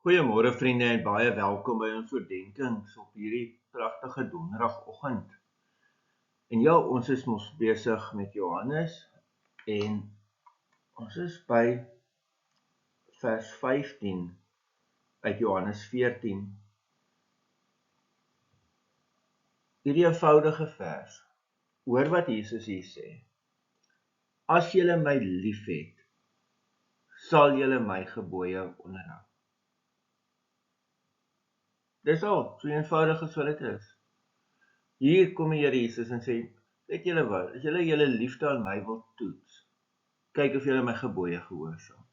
Goeiemôre vriende en baie welkom by ons oordenkings op hierdie pragtige donderdagoggend. En ja, ons is mos besig met Johannes en ons is by vers 15 uit Johannes 14. Hierdie eenvoudige vers. Hoor wat Jesus hier sê. As julle my liefhet, sal julle my gebooie onderhou. Dis al, so eenvoudig as wat dit is. Hier kom die Here Jesus en sê, weet julle wat, as julle julle liefde aan my wil toets, kyk of julle my gebooie gehoorsaam.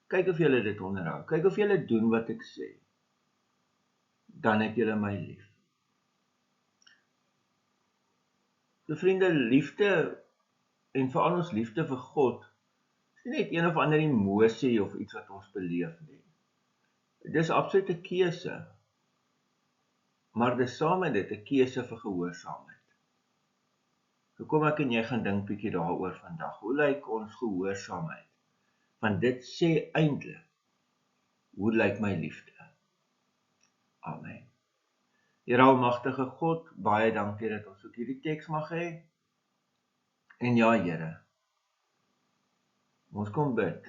Kyk of julle dit onderhou, kyk of julle doen wat ek sê, dan het julle my lief. So vriende, liefde, en veral ons liefde vir God, is nie net een of ander emosie of iets wat ons beleef nie. Dit is absoluut 'n keuse, maar dis saam met dit 'n keuse vir gehoorsaamheid. So kom ek en jy gaan dink bietjie daaroor vandag. Hoe lyk ons gehoorsaamheid? Want dit sê eintlik, hoe lyk my liefde? Amen. Here almagtige God, baie dankie dat ons ook hierdie teks mag hê. En ja, Here, ons kom bid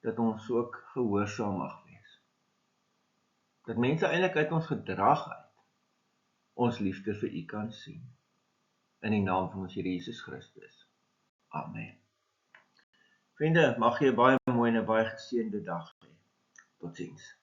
dat ons ook gehoorsaam mag wees. Dat mense eintlik uit ons gedrag uit ons liefde vir U kan sien. In die naam van ons Here Jesus Christus. Amen. Vriende, mag jy 'n baie mooi en 'n baie geseënde dag hê. Totsiens.